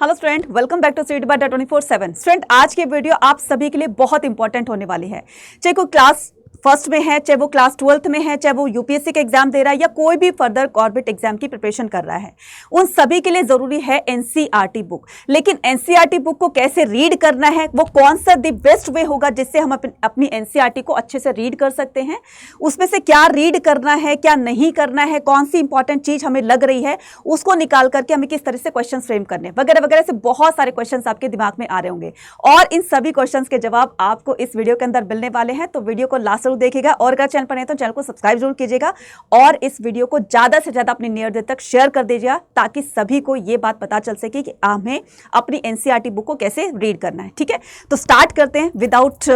Hello student, welcome back to study by 24/7। Student, आज की video आप सभी के लिए बहुत इंपॉर्टेंट होने वाली है। चाहे कोई क्लास फर्स्ट में है, चाहे वो क्लास 12th में है, चाहे वो यूपीएससी का एग्जाम दे रहा है या कोई भी फर्दर गवर्नमेंट एग्जाम की प्रिपरेशन कर रहा है, उन सभी के लिए जरूरी है एनसीईआरटी बुक। लेकिन एनसीईआरटी बुक को कैसे रीड करना है, वो कौन सा द बेस्ट वे होगा जिससे हम अपनी एनसीईआरटी को अच्छे से रीड कर सकते हैं, उसमें से क्या रीड करना है, क्या नहीं करना है, कौन सी इंपॉर्टेंट चीज हमें लग रही है, उसको निकाल करके हमें किस तरह से क्वेश्चन फ्रेम करने वगैरह वगैरह से बहुत सारे क्वेश्चन आपके दिमाग में आ रहे होंगे और इन सभी क्वेश्चन के जवाब आपको इस वीडियो के अंदर मिलने वाले हैं। तो वीडियो को लास्ट जरूर देखिएगा और अगर चैनल पर नहीं तो चैनल को सब्सक्राइब जरूर कीजिएगा और इस वीडियो को ज्यादा से ज्यादा अपने नियर तक शेयर कर दीजिएगा ताकि सभी को यह बात पता चल सके कि हमें अपनी एनसीईआरटी बुक को कैसे रीड करना है। ठीक है, तो स्टार्ट करते हैं विदाउट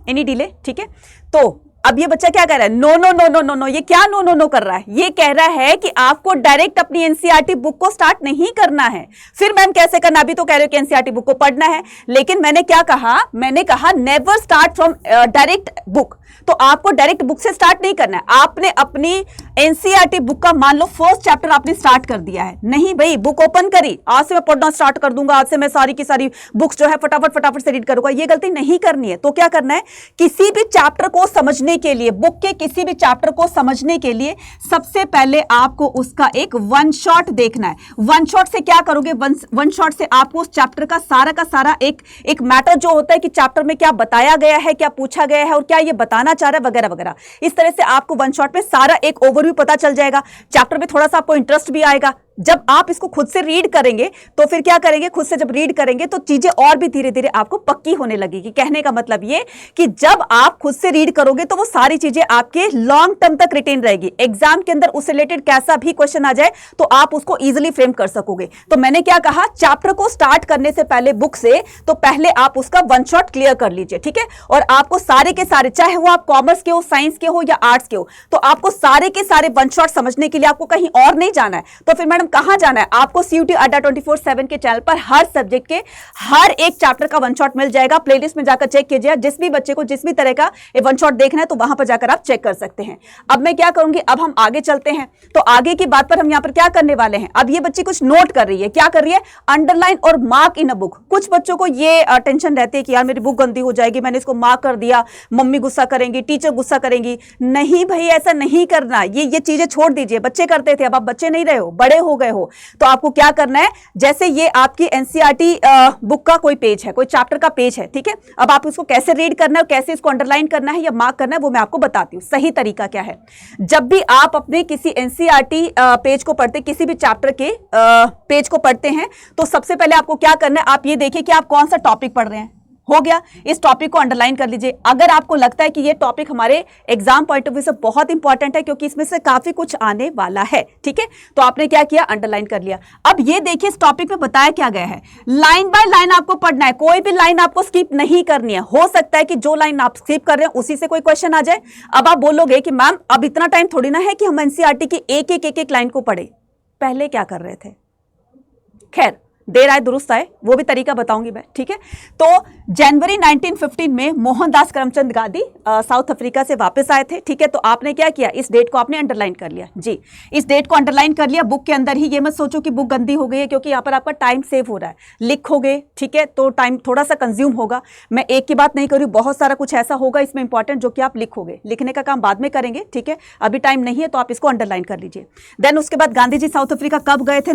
एनी डिले। ठीक है, तो अब ये बच्चा क्या कह रहा है? No no no no no no. ये क्या नो नो नो कर रहा है? ये कह रहा है कि आपको डायरेक्ट अपनी एनसीईआरटी बुक को स्टार्ट नहीं करना है। फिर मैम कैसे करना? अभी तो कह रहे हो कि एनसीईआरटी बुक को पढ़ना है, लेकिन मैंने क्या कहा? मैंने कहा never start from direct book. तो आपको डायरेक्ट बुक से स्टार्ट नहीं करना है। आपने अपनी एनसीईआरटी बुक का मान लो फर्स्ट चैप्टर आपने स्टार्ट कर दिया है, नहीं भाई बुक ओपन करी, आज से मैं पढ़ना स्टार्ट कर दूंगा, आज से मैं सारी की सारी बुक्स जो है फटाफट से रीड करूंगा, ये गलती नहीं करनी है। तो क्या करना है? किसी भी चैप्टर को समझने के लिए, बुक के किसी भी चैप्टर को समझने के लिए सबसे पहले आपको उसका एक वन शॉट देखना है। वन शॉट से क्या करोगे? वन शॉट से आपको उस चैप्टर का सारा एक मैटर जो होता है कि चैप्टर में क्या बताया गया है, क्या पूछा गया है और क्या ये बताना चाह रहा है वगैरह वगैरह, इस तरह से आपको वन शॉट में सारा एक ओवरव्यू पता चल जाएगा। चैप्टर में थोड़ा सा आपको इंटरेस्ट भी आएगा। जब आप इसको खुद से रीड करेंगे तो फिर क्या करेंगे? खुद से जब रीड करेंगे तो चीजें और भी धीरे धीरे आपको पक्की होने लगेगी। कहने का मतलब ये कि जब आप खुद से रीड करोगे तो वो सारी चीजें आपके लॉन्ग टर्म तक रिटेन रहेगी। एग्जाम के अंदर उससे रिलेटेड कैसा भी क्वेश्चन आ जाए तो आप उसको इजिली फ्रेम कर सकोगे। तो मैंने क्या कहा? चैप्टर को स्टार्ट करने से पहले बुक से तो पहले आप उसका वन शॉट क्लियर कर लीजिए। ठीक है, और आपको सारे के सारे, चाहे वो आप कॉमर्स के हो, साइंस के हो या आर्ट्स के हो, तो आपको सारे के सारे वन शॉट समझने के लिए आपको कहीं और नहीं जाना है। तो फिर मैडम कहां जाना है? आपको CUET अड्डा 24/7 के चैनल पर हर सब्जेक्ट के हर एक चैप्टर का वन शॉट मिल जाएगा। प्लेलिस्ट में जाकर चेक कीजिए। जिस भी बच्चे को जिस भी तरह का वन शॉट देखना है तो वहां पर जाकर आप चेक कर सकते हैं। अब मैं क्या करूंगी? अब हम आगे चलते हैं। तो आगे की बात पर हम यहां पर क्या करने वाले हैं? अब ये बच्ची कुछ नोट कर रही है। क्या कर रही है? अंडरलाइन और मार्क इन अ बुक। कुछ बच्चों को ये टेंशन रहती है कि यार मेरी बुक गंदी हो जाएगी, मैंने इसको मार्क कर दिया, मम्मी गुस्सा करेंगी, टीचर गुस्सा करेंगी। नहीं भाई, ऐसा नहीं करना। ये चीजें छोड़ दीजिए। बच्चे करते थे, अब आप बच्चे नहीं रहे हो, बड़े हो गए हो। तो आपको क्या करना है? जैसे ये आपकी एनसीईआरटी बुक का कोई पेज है, कोई चैप्टर का पेज है, ठीक है, अब आप इसको कैसे रीड करना है, कैसे इसको अंडरलाइन करना है या मार्क करना है, वो मैं आपको बताती हूँ। सही तरीका क्या है? जब भी आप अपने किसी एनसीईआरटी पेज को पढ़ते, किसी भी चैप्टर के पेज को पढ़ते हैं, तो सबसे पहले आपको क्या करना है? आप ये देखिए कि आप कौन सा टॉपिक पढ़ रहे हैं। हो गया, इस टॉपिक को अंडरलाइन कर लीजिए। अगर आपको लगता है कि ये टॉपिक हमारे एग्जाम पॉइंट ऑफ व्यू से बहुत इंपॉर्टेंट है क्योंकि इसमें से काफी कुछ आने वाला है, ठीक है, तो आपने क्या किया? अंडरलाइन कर लिया। अब ये देखिए इस टॉपिक में बताया क्या गया है। लाइन बाय लाइन आपको पढ़ना है, कोई भी लाइन आपको स्किप नहीं करनी है। हो सकता है कि जो लाइन आप स्किप कर रहे हैं उसी से कोई क्वेश्चन आ जाए। अब आप बोलोगे कि मैम अब इतना टाइम थोड़ी ना है कि हम एनसीईआरटी की एक लाइन को पढ़े। पहले क्या कर रहे थे? खैर, देर आए दुरुस्त आए, वो भी तरीका बताऊंगी मैं। ठीक है, तो जनवरी 1915 में मोहनदास करमचंद गांधी साउथ अफ्रीका से वापस आए थे। ठीक है, तो आपने क्या किया? इस डेट को आपने अंडरलाइन कर लिया। जी, इस डेट को अंडरलाइन कर लिया बुक के अंदर ही। ये मत सोचो कि बुक गंदी हो गई है, क्योंकि यहाँ पर आपका टाइम सेव हो रहा है। लिखोगे, ठीक है, तो टाइम थोड़ा सा कंज्यूम होगा। मैं एक की बात नहीं कर रही, बहुत सारा कुछ ऐसा होगा इसमें इंपॉर्टेंट जो कि आप लिखोगे। लिखने का काम बाद में करेंगे, ठीक है, अभी टाइम नहीं है, तो आप इसको अंडरलाइन कर लीजिए। देन उसके बाद गांधी जी साउथ अफ्रीका कब गए थे?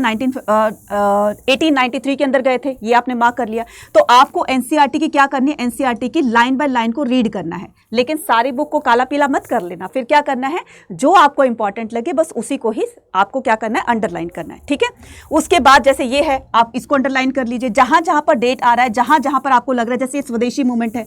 1893 के अंदर गए थे, ये आपने मार्क कर लिया। तो आपको एनसीईआरटी की क्या करनी है? एनसीईआरटी की लाइन बाय लाइन को रीड करना है, लेकिन सारी बुक को काला पीला मत कर लेना। फिर क्या करना है? जो आपको इंपॉर्टेंट लगे बस उसी को ही आपको क्या करना है? अंडरलाइन करना है। ठीक है, उसके बाद जैसे ये है, आप इसको अंडरलाइन कर लीजिए। जहां जहां पर डेट आ रहा है, जहां जहां पर आपको लग रहा है, जैसे ये स्वदेशी मूवमेंट है,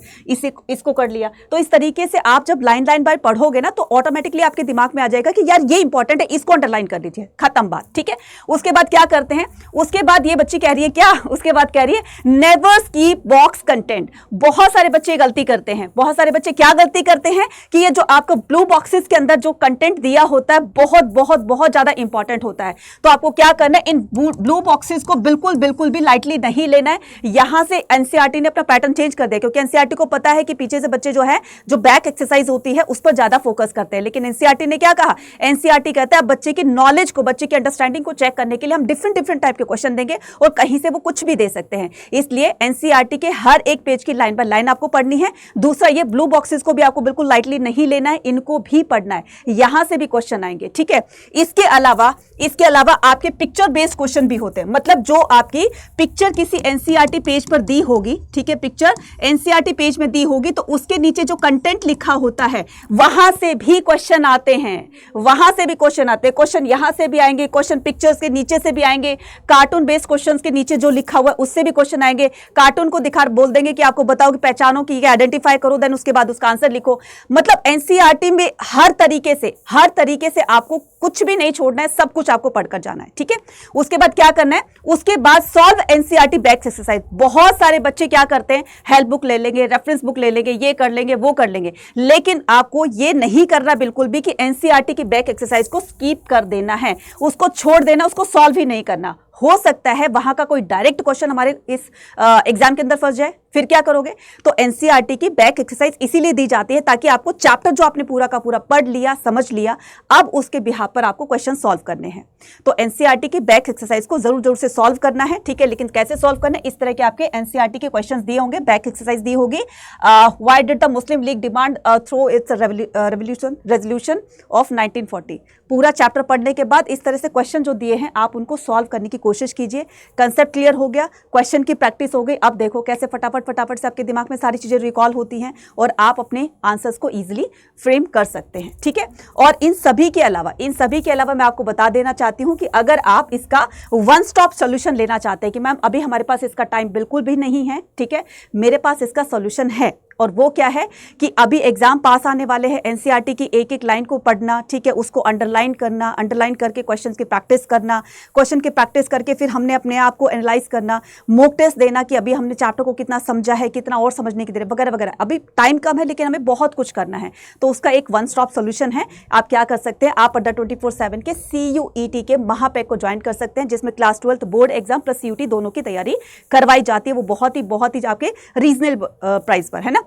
इसको कर लिया। तो इस तरीके से आप जब लाइन बाय पढ़ोगे ना तो ऑटोमेटिकली आपके दिमाग में आ जाएगा कि यार ये इंपॉर्टेंट है, इसको अंडरलाइन कर लीजिए। खत्म बात। ठीक है, उसके बाद क्या करते हैं? उसके बाद ये बच्ची कह रही है क्या? उसके बाद कह रही है नेवर स्किप बॉक्स कंटेंट। बहुत सारे बच्चे गलती करते हैं। बहुत सारे बच्चे क्या गलती करते हैं कि ये जो आपको ब्लू बॉक्सेस के अंदर जो कंटेंट दिया होता है बहुत बहुत बहुत ज्यादा इंपॉर्टेंट होता है। तो आपको क्या करना है? इन ब्लू बॉक्सेस को बिल्कुल भी लाइटली नहीं लेना है। यहां से एनसीईआरटी ने अपना पैटर्न चेंज कर दिया, क्योंकि एनसीईआरटी को पता है कि पीछे से बच्चे जो है जो बैक एक्सरसाइज होती है उस पर ज्यादा फोकस करते हैं। लेकिन एनसीईआरटी ने क्या कहा? एनसीईआरटी कहता है बच्चे की नॉलेज को, बच्चे की अंडरस्टैंडिंग को चेक करने के लिए हम डिफरेंट टाइप के क्वेश्चन देंगे और कहीं से वो कुछ भी दे सकते हैं। इसलिए एनसीईआरटी के हर एक पेज की लाइन बाय लाइन आपको पढ़नी है। दूसरा, ये ब्लू बॉक्सेस को भी आपको बिल्कुल लाइटली नहीं लेना है, इनको भी पढ़ना है, यहां से भी क्वेश्चन आएंगे, ठीक है। इसके अलावा आपके पिक्चर बेस्ड क्वेश्चन भी होते हैं, मतलब जो आपकी पिक्चर किसी एनसीईआरटी पेज पर दी होगी, ठीक है, पिक्चर एनसीईआरटी पेज में दी होगी तो उसके नीचे जो कंटेंट लिखा होता है वहां से भी क्वेश्चन आते हैं, क्वेश्चन यहां से भी आएंगे, क्वेश्चन पिक्चर्स के नीचे से भी आएंगे, कार्टून बेस्ड क्वेश्चंस के नीचे जो लिखा हुआ है उससे भी क्वेश्चन आएंगे। कार्टून को दिखा बोल देंगे कि आपको बताओ कि पहचानो कि आइडेंटिफाई करो, देन उसके बाद उसका आंसर लिखो। मतलब एनसीईआरटी में हर तरीके से आपको कुछ भी नहीं छोड़ना है, सब कुछ आपको पढ़कर जाना है, ठीक है। उसके बाद क्या करना है, उसके बाद सॉल्व एनसीईआरटी बैक एक्सरसाइज। बहुत सारे बच्चे क्या करते हैं, हेल्प बुक ले लेंगे, रेफरेंस बुक ले लेंगे, ये कर लेंगे, वो कर लेंगे, लेकिन आपको ये नहीं करना बिल्कुल भी कि एनसीईआरटी की बैक एक्सरसाइज को स्किप कर देना है, उसको छोड़ देना, उसको सॉल्व ही नहीं करना। हो सकता है वहां का कोई डायरेक्ट क्वेश्चन हमारे इस एग्जाम के अंदर फंस जाए, फिर क्या करोगे। तो एनसीईआरटी की बैक एक्सरसाइज इसीलिए दी जाती है ताकि आपको चैप्टर जो आपने पूरा का पूरा पढ़ लिया, समझ लिया, अब उसके बिहाफ पर आपको क्वेश्चन सॉल्व करने हैं। तो एनसीईआरटी की बैक एक्सरसाइज को जरूर से सॉल्व करना है, ठीक है। लेकिन कैसे सॉल्व करना है, इस तरह के आपके एनसीईआरटी के क्वेश्चन दिए होंगे, बैक एक्सरसाइज दी होगी। Why did the Muslim league demand through it's resolution of 1940। पूरा चैप्टर पढ़ने के बाद इस तरह से क्वेश्चन जो दिए हैं आप उनको सॉल्व करने की कोशिश कीजिए। कंसेप्ट क्लियर हो गया, क्वेश्चन की प्रैक्टिस हो गई। अब देखो कैसे फटाफट से आपके दिमाग में सारी चीजें रिकॉल होती हैं और आप अपने आंसर्स को इजीली फ्रेम कर सकते हैं, ठीक है। और इन सभी के अलावा मैं आपको बता देना चाहती हूं कि अगर आप इसका वन स्टॉप सॉल्यूशन लेना चाहते हैं कि मैम अभी हमारे पास इसका टाइम बिल्कुल भी नहीं है, ठीक है, मेरे पास इसका सॉल्यूशन है। और वो क्या है कि अभी एग्जाम पास आने वाले हैं, एनसीईआरटी की एक एक लाइन को पढ़ना, ठीक है, उसको अंडरलाइन करना, अंडरलाइन करके क्वेश्चन की प्रैक्टिस करना, क्वेश्चन की प्रैक्टिस करके फिर हमने अपने आप को एनालाइज करना, मॉक टेस्ट देना कि अभी हमने चैप्टर को कितना समझा है, कितना और समझने की देर वगैरह वगैरह। अभी टाइम कम है लेकिन हमें बहुत कुछ करना है, तो उसका एक वन स्टॉप सोल्यूशन है। आप क्या कर सकते हैं, आप अड्डा 24/7 के CUET के महापैक को ज्वाइन कर सकते हैं, जिसमें class 12 board exam plus CUT दोनों की तैयारी करवाई जाती है। वो बहुत ही आपके रीजनेबल प्राइस पर है ना।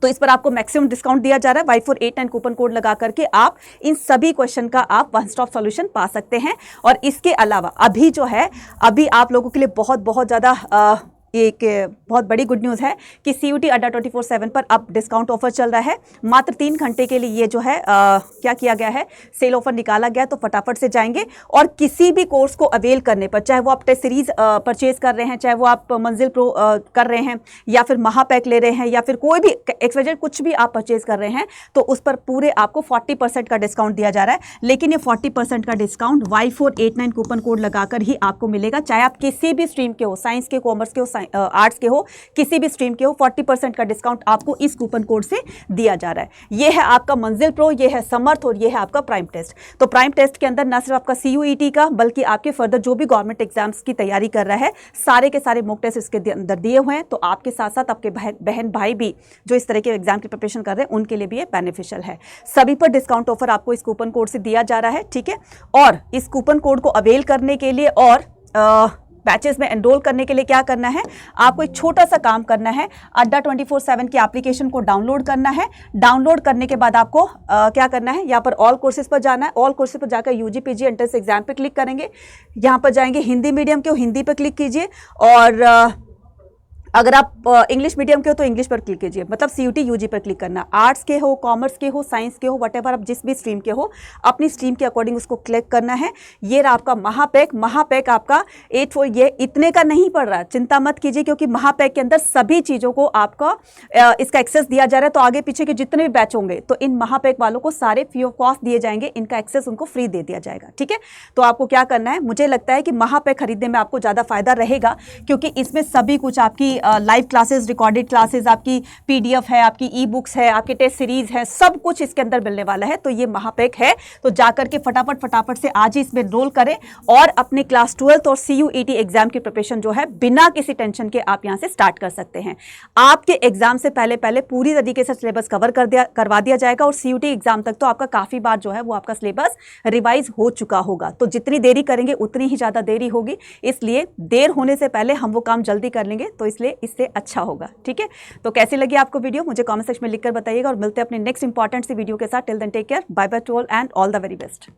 तो इस पर आपको मैक्सिमम डिस्काउंट दिया जा रहा है। Y489 कूपन कोड लगा करके आप इन सभी क्वेश्चन का आप वन स्टॉप सॉल्यूशन पा सकते हैं। और इसके अलावा अभी आप लोगों के लिए बहुत ज़्यादा एक बहुत बड़ी गुड न्यूज़ है कि CUT अड्डा 24/7 पर अब डिस्काउंट ऑफर चल रहा है। मात्र 3 घंटे के लिए ये जो है क्या किया गया है, सेल ऑफर निकाला गया। तो फटाफट से जाएंगे और किसी भी कोर्स को अवेल करने पर, चाहे वो आप टेस्ट सीरीज परचेज कर रहे हैं, चाहे वो आप मंजिल प्रो कर रहे हैं, या फिर महापैक ले रहे हैं, या फिर कोई भी XYZ कुछ भी आप परचेज कर रहे हैं, तो उस पर पूरे आपको 40% का डिस्काउंट दिया जा रहा है। लेकिन ये 40% का डिस्काउंट Y489 कूपन कोड लगाकर ही आपको मिलेगा, चाहे आप किसी भी स्ट्रीम के हो, साइंस के, कॉमर्स के हो, आर्ट्स के हो, किसी भी स्ट्रीम के हो, 40% का डिस्काउंट आपको इस कूपन कोड से दिया जा रहा है। ये है आपका मंजिल प्रो, ये है समर्थ और ये है आपका प्राइम टेस्ट। तो प्राइम टेस्ट के अंदर न सिर्फ आपका CUET का बल्कि आपके फर्दर जो भी गवर्नमेंट एग्जाम्स की तैयारी कर रहा है, सारे के सारे मॉक टेस्ट इसके अंदर दिए हुए हैं। तो आपके साथ साथ आपके बहन भाई भी जो इस तरह के एग्जाम की प्रिपरेशन कर रहे हैं, उनके लिए भी ये बेनिफिशियल है। सभी पर डिस्काउंट ऑफर आपको इस कूपन कोड से दिया जा रहा है, ठीक है। और इस कूपन कोड को अवेल करने के लिए और बैचेस में एनरोल करने के लिए क्या करना है, आपको एक छोटा सा काम करना है। अड्डा 24/7 की एप्लीकेशन को डाउनलोड करना है। डाउनलोड करने के बाद आपको क्या करना है, यहाँ पर ऑल कोर्सेज पर जाना है। ऑल कोर्सेज पर जाकर UG PG एंट्रेंस एग्जाम पे क्लिक करेंगे। यहाँ पर जाएंगे हिंदी मीडियम के हो, हिंदी पर क्लिक कीजिए, और अगर आप इंग्लिश मीडियम के हो तो इंग्लिश पर क्लिक कीजिए, मतलब CUT UG पर क्लिक करना। आर्ट्स के हो, कॉमर्स के हो, साइंस के हो, वटेवर आप जिस भी स्ट्रीम के हो, अपनी स्ट्रीम के अकॉर्डिंग उसको क्लिक करना है। ये रहा आपका महापैक आपका 8 ये इतने का नहीं पड़ रहा है, चिंता मत कीजिए, क्योंकि महापैक के अंदर सभी चीज़ों को आपका इसका एक्सेस दिया जा रहा है। तो आगे पीछे के जितने भी बैच होंगे तो इन महापैक वालों को सारे फ्री ऑफ कॉस्ट दिए जाएंगे, इनका एक्सेस उनको फ्री दे दिया जाएगा, ठीक है। तो आपको क्या करना है, मुझे लगता है कि महापैक खरीदने में आपको ज़्यादा फायदा रहेगा, क्योंकि इसमें सभी कुछ आपकी लाइव क्लासेस, रिकॉर्डेड क्लासेस, आपकी PDF है, आपकी ई-बुक्स है, आपके टेस्ट सीरीज है, सब कुछ इसके अंदर मिलने वाला है। तो ये महापैक है, तो जाकर के फटाफट से आज ही इसमें एनरोल करें और अपने क्लास 12 और CUET एग्जाम की प्रिपरेशन जो है बिना किसी टेंशन के आप यहां से स्टार्ट कर सकते हैं। आपके एग्जाम से पहले पूरी तरीके से सिलेबस करवा दिया जाएगा, और CUT एग्जाम तक तो आपका काफी बार जो है वो आपका सिलेबस रिवाइज हो चुका होगा। तो जितनी देरी करेंगे उतनी ही ज्यादा देरी होगी, इसलिए देर होने से पहले हम वो काम जल्दी कर लेंगे, तो इसलिए इससे अच्छा होगा, ठीक है। तो कैसी लगी आपको वीडियो मुझे कमेंट सेक्शन में लिखकर बताइएगा, और मिलते हैं अपने नेक्स्ट इंपॉर्टेंट सी वीडियो के साथ। Till then take care, bye bye to all and all the very best.